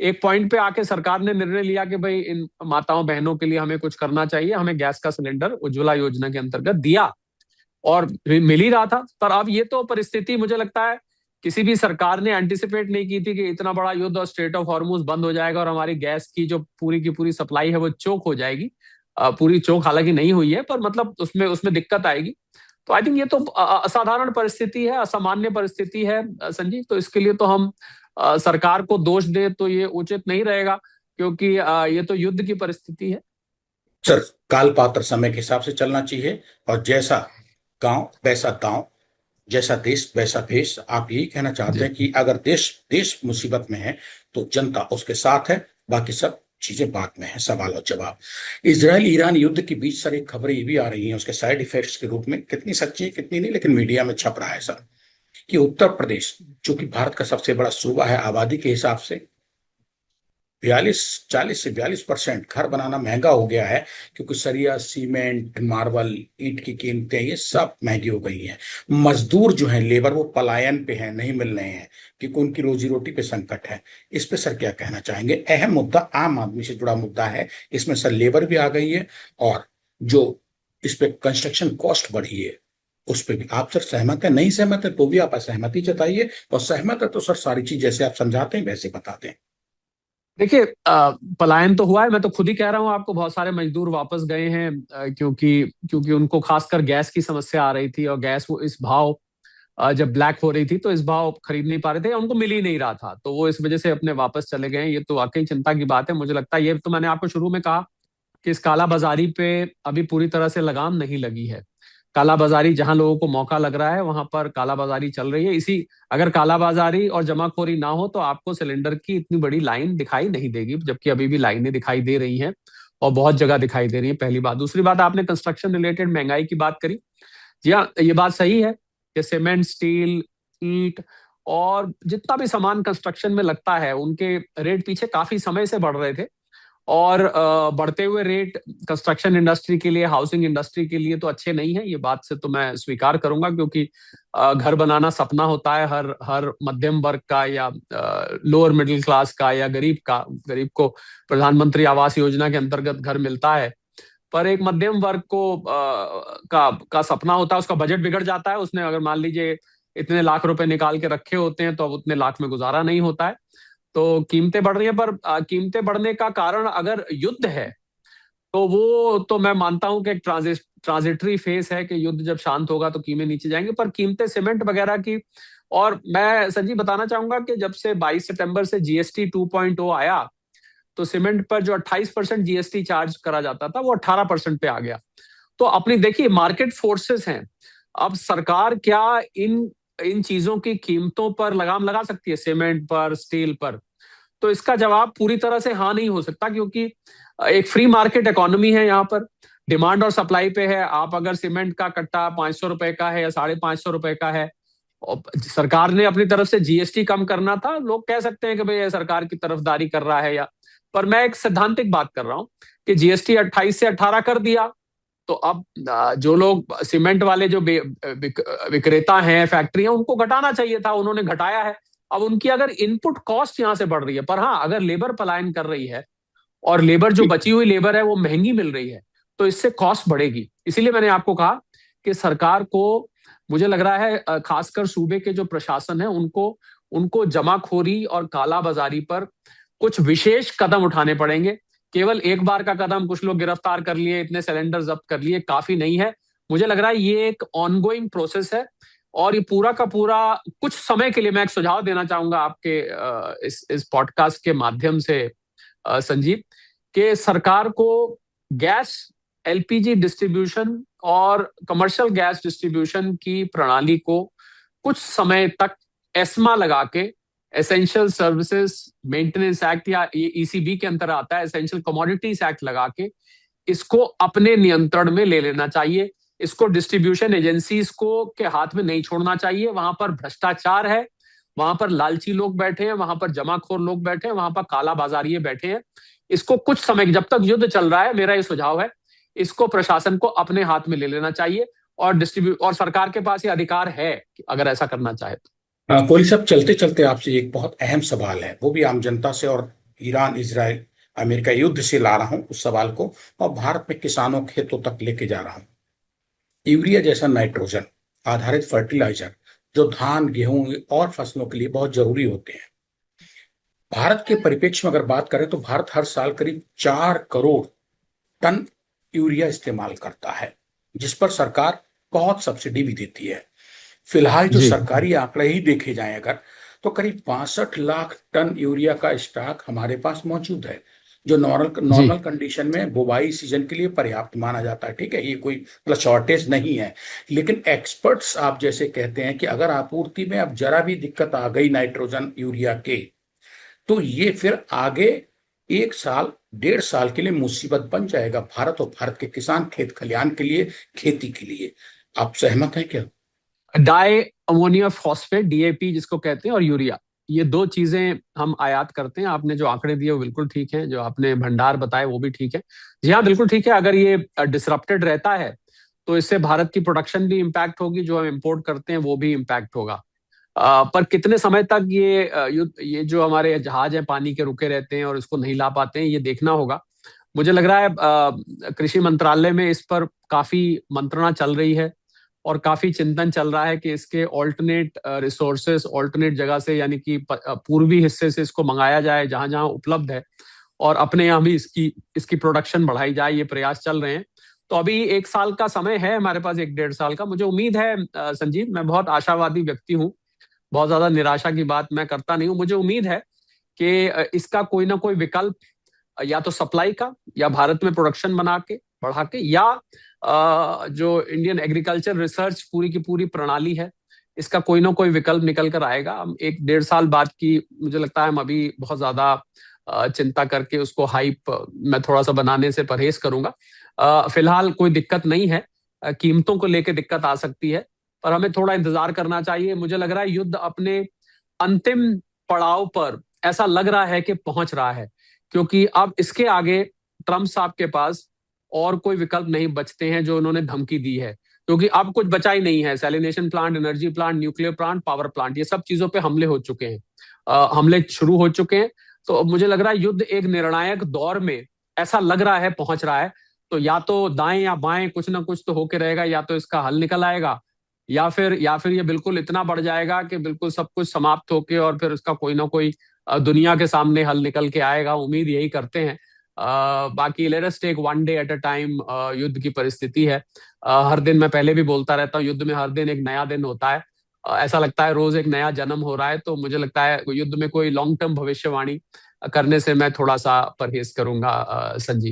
एक पॉइंट पे आके सरकार ने निर्णय लिया कि भाई इन माताओं बहनों के लिए हमें कुछ करना चाहिए, हमें गैस का सिलेंडर उज्ज्वला योजना के अंतर्गत दिया और मिल ही रहा था। पर अब ये तो परिस्थिति मुझे लगता है किसी भी सरकार ने एंटिसिपेट नहीं की थी कि इतना बड़ा युद्ध और स्ट्रेट ऑफ हॉर्मुज बंद हो जाएगा और हमारी गैस की पूरी सप्लाई है वो चोक हो जाएगी। पूरी चोक हालांकि नहीं हुई है, पर मतलब उसमें उसमें दिक्कत आएगी। तो आई थिंक ये तो असाधारण परिस्थिति है, असामान्य परिस्थिति है संजीव। तो इसके लिए तो हम सरकार को दोष दे तो ये उचित नहीं रहेगा, क्योंकि ये तो युद्ध की परिस्थिति है। सर, काल पात्र समय के हिसाब से चलना चाहिए, और जैसा गांव वैसा दांव, जैसा देश वैसा भेष। आप यही कहना चाहते जी। हैं कि अगर देश देश मुसीबत में है तो जनता उसके साथ है, बाकी सब चीजें बाद में है, सवाल और जवाब। इसराइल ईरान युद्ध के बीच सर एक खबरें ये भी आ रही हैं उसके साइड इफेक्ट्स के रूप में, कितनी सच्ची है कितनी नहीं, लेकिन मीडिया में छप रहा है सर, कि उत्तर प्रदेश जो कि भारत का सबसे बड़ा सूबा है आबादी के हिसाब से, 40 से 42% घर बनाना महंगा हो गया है, क्योंकि सरिया सीमेंट मार्बल ईंट की कीमतें ये सब महंगी हो गई हैं। मजदूर जो है लेबर वो पलायन पे है, नहीं मिल रहे हैं, क्योंकि उनकी रोजी रोटी पे संकट है। इस पे सर क्या कहना चाहेंगे? अहम मुद्दा, आम आदमी से जुड़ा मुद्दा है, इसमें सर लेबर भी आ गई है, और जो इस पे कंस्ट्रक्शन कॉस्ट बढ़ी है उस पे भी आप सर सहमत है? नहीं सहमत है तो भी आप असहमति जताइए, और सहमत है तो सर सारी चीज जैसे आप समझाते हैं वैसे बता दें। देखिए, पलायन तो हुआ है, मैं तो खुद ही कह रहा हूँ आपको, बहुत सारे मजदूर वापस गए हैं क्योंकि क्योंकि उनको खासकर गैस की समस्या आ रही थी, और गैस वो इस भाव जब ब्लैक हो रही थी तो इस भाव खरीद नहीं पा रहे थे या उनको मिल ही नहीं रहा था, तो वो इस वजह से अपने वापस चले गए हैं। ये तो वाकई चिंता की बात है। मुझे लगता है, ये तो मैंने आपको शुरू में कहा कि इस काला बाजारी पे अभी पूरी तरह से लगाम नहीं लगी है। काला बाजारी जहां लोगों को मौका लग रहा है वहां पर काला बाजारी चल रही है। इसी अगर काला बाजारी और जमाखोरी ना हो तो आपको सिलेंडर की इतनी बड़ी लाइन दिखाई नहीं देगी, जबकि अभी भी लाइनें दिखाई दे रही हैं और बहुत जगह दिखाई दे रही है। पहली बात। दूसरी बात, आपने कंस्ट्रक्शन रिलेटेड महंगाई की बात करी। जी हाँ, ये बात सही है कि सीमेंट, स्टील, ईंट और जितना भी सामान कंस्ट्रक्शन में लगता है उनके रेट पीछे काफी समय से बढ़ रहे थे। और बढ़ते हुए रेट कंस्ट्रक्शन इंडस्ट्री के लिए, हाउसिंग इंडस्ट्री के लिए तो अच्छे नहीं है। ये बात से तो मैं स्वीकार करूंगा, क्योंकि घर बनाना सपना होता है हर हर मध्यम वर्ग का या लोअर मिडिल क्लास का या गरीब को प्रधानमंत्री आवास योजना के अंतर्गत घर मिलता है। पर एक मध्यम वर्ग को का सपना होता है, उसका बजट बिगड़ जाता है। उसने अगर मान लीजिए इतने लाख रुपए निकाल के रखे होते हैं तो अब उतने लाख में गुजारा नहीं होता है। तो कीमतें बढ़ रही हैं, पर कीमतें बढ़ने का कारण अगर युद्ध है तो वो तो मैं मानता हूं कि एक ट्रांजिटरी फेस है, कि युद्ध जब शांत होगा तो कीमतें नीचे जाएंगी। पर कीमतें सीमेंट वगैरह की, और मैं संजीव बताना चाहूंगा कि जब से 22 सितंबर से जीएसटी 2.0 आया तो सीमेंट पर जो 28% जीएसटी चार्ज करा जाता था वो 18% पे आ गया। तो अपनी देखिए, मार्केट फोर्सेस हैं। अब सरकार क्या इन इन चीजों की कीमतों पर लगाम लगा सकती है, सीमेंट पर, स्टील पर? तो इसका जवाब पूरी तरह से हाँ नहीं हो सकता, क्योंकि एक फ्री मार्केट इकोनॉमी है यहाँ पर। डिमांड और सप्लाई पे है। आप अगर सीमेंट का कट्टा 500 रुपए का है या 550 रुपए का है, और सरकार ने अपनी तरफ से जीएसटी कम करना था, लोग कह सकते हैं कि भाई ये सरकार की तरफदारी कर रहा है या, पर मैं एक सैद्धांतिक बात कर रहा हूं कि जीएसटी 28 से 18 कर दिया। तो अब जो लोग सीमेंट वाले जो विक्रेता हैं, फैक्ट्रियां, उनको घटाना चाहिए था, उन्होंने घटाया है। अब उनकी अगर इनपुट कॉस्ट यहां से बढ़ रही है, पर हाँ अगर लेबर पलायन कर रही है और लेबर जो बची हुई लेबर है वो महंगी मिल रही है, तो इससे कॉस्ट बढ़ेगी। इसीलिए मैंने आपको कहा कि सरकार को, मुझे लग रहा है खासकर सूबे के जो प्रशासन है उनको उनको जमाखोरी और काला बाजारी पर कुछ विशेष कदम उठाने पड़ेंगे। केवल एक बार का कदम, कुछ लोग गिरफ्तार कर लिए, इतने सिलेंडर जब्त कर लिए, काफी नहीं है। मुझे लग रहा है ये एक ऑनगोइंग प्रोसेस है, और ये पूरा का पूरा कुछ समय के लिए, मैं एक सुझाव देना चाहूंगा आपके इस पॉडकास्ट के माध्यम से संजीव, कि सरकार को गैस, एलपीजी डिस्ट्रीब्यूशन और कमर्शियल गैस डिस्ट्रीब्यूशन की प्रणाली को कुछ समय तक एस्मा लगा के, एसेंशियल सर्विसेज मेंटेनेंस एक्ट, या ये ईसीबी के अंतर आता है, एसेंशियल कमोडिटीज एक्ट लगा के इसको अपने नियंत्रण में ले लेना चाहिए। इसको डिस्ट्रीब्यूशन एजेंसीज को के हाथ में नहीं छोड़ना चाहिए। वहां पर भ्रष्टाचार है, वहां पर लालची लोग बैठे हैं, वहां पर जमाखोर लोग बैठे हैं, वहां पर काला बाजारिये बैठे हैं। इसको कुछ समय, जब तक युद्ध चल रहा है, मेरा ये सुझाव है, इसको प्रशासन को अपने हाथ में ले लेना चाहिए। और सरकार के पास ये अधिकार है अगर ऐसा करना चाहे तो। कोहली साहब, चलते चलते आपसे एक बहुत अहम सवाल है, वो भी आम जनता से और ईरान इजराइल अमेरिका युद्ध से ला रहा हूं उस सवाल को, और भारत में किसानों के हितों तक लेके जा रहा हूं। यूरिया जैसा नाइट्रोजन आधारित फर्टिलाइजर जो धान गेहूं और फसलों के लिए बहुत जरूरी होते हैं, भारत के परिप्रेक्ष्य में अगर बात करें तो भारत हर साल करीब 4 करोड़ टन यूरिया इस्तेमाल करता है, जिस पर सरकार बहुत सब्सिडी भी देती है। फिलहाल जो जी सरकारी आंकड़े ही देखे जाएं अगर, तो करीब 65 लाख टन यूरिया का स्टॉक हमारे पास मौजूद है, जो नॉर्मल जी। नॉर्मल कंडीशन में बुवाई सीजन के लिए पर्याप्त माना जाता है। ठीक है, ये कोई मतलब शॉर्टेज नहीं है। लेकिन एक्सपर्ट्स आप जैसे कहते हैं कि अगर आपूर्ति में अब जरा भी दिक्कत आ गई नाइट्रोजन यूरिया के, तो ये फिर आगे 1 साल 1.5 साल के लिए मुसीबत बन जाएगा भारत और भारत के किसान, खेत खलिहान के लिए, खेती के लिए। आप सहमत हैं क्या? डाई अमोनिया फॉस्फेट, डीएपी जिसको कहते हैं, और यूरिया, ये दो चीजें हम आयात करते हैं। आपने जो आंकड़े दिए वो बिल्कुल ठीक है, जो आपने भंडार बताए वो भी ठीक है। जी हाँ, बिल्कुल ठीक है। अगर ये डिसरप्टेड रहता है तो इससे भारत की प्रोडक्शन भी इम्पैक्ट होगी, जो हम इंपोर्ट करते हैं वो भी इम्पैक्ट होगा। पर कितने समय तक ये जो हमारे जहाज हैं पानी के रुके रहते हैं और इसको नहीं ला पाते हैं, ये देखना होगा। मुझे लग रहा है कृषि मंत्रालय में इस पर काफी मंत्रणा चल रही है और काफी चिंतन चल रहा है कि इसके ऑल्टरनेट रिसोर्सेस, ऑल्टरनेट जगह से, यानी कि पूर्वी हिस्से से इसको मंगाया जाए जहां जहां उपलब्ध है, और अपने यहाँ भी इसकी इसकी प्रोडक्शन बढ़ाई जाए। ये प्रयास चल रहे हैं। तो अभी 1 साल का समय है हमारे पास, 1 डेढ़ साल का। मुझे उम्मीद है संजीव, मैं बहुत आशावादी व्यक्ति हूँ, बहुत ज्यादा निराशा की बात मैं करता नहीं हूँ। मुझे उम्मीद है कि इसका कोई ना कोई विकल्प, या तो सप्लाई का, या भारत में प्रोडक्शन बना के बढ़ा के, या जो इंडियन एग्रीकल्चर रिसर्च पूरी की पूरी प्रणाली है, इसका कोई ना कोई विकल्प निकल कर आएगा। हम 1 डेढ़ साल बाद की, मुझे लगता है हम अभी बहुत ज्यादा चिंता करके उसको हाइप मैं थोड़ा सा बनाने से परहेज करूंगा। फिलहाल कोई दिक्कत नहीं है। कीमतों को लेकर दिक्कत आ सकती है, पर हमें थोड़ा इंतजार करना चाहिए। मुझे लग रहा है युद्ध अपने अंतिम पड़ाव पर, ऐसा लग रहा है कि पहुंच रहा है, क्योंकि अब इसके आगे ट्रम्प साहब के पास और कोई विकल्प नहीं बचते हैं जो उन्होंने धमकी दी है, क्योंकि अब कुछ बचा ही नहीं है। Salination plant, energy plant, nuclear plant, power plant, ये सब चीजों पे हमले हो चुके हैं, हमले शुरू हो चुके हैं। तो अब मुझे लग रहा है युद्ध एक निर्णायक दौर में, ऐसा लग रहा है, पहुंच रहा है। तो या तो दाएं या बाएं कुछ ना कुछ तो होके रहेगा, या तो इसका हल निकल आएगा, या फिर ये बिल्कुल इतना बढ़ जाएगा कि बिल्कुल सब कुछ समाप्त होके और फिर उसका कोई ना कोई दुनिया के सामने हल निकल के आएगा। उम्मीद यही करते हैं। बाकी let us take one day at a time. युद्ध की परिस्थिति है। हर दिन, मैं पहले भी बोलता रहता हूँ, युद्ध में हर दिन एक नया दिन होता है। ऐसा लगता है रोज एक नया जन्म हो रहा है। तो मुझे लगता है युद्ध में कोई लॉन्ग टर्म भविष्यवाणी करने से मैं थोड़ा सा परहेज करूंगा, संजीव।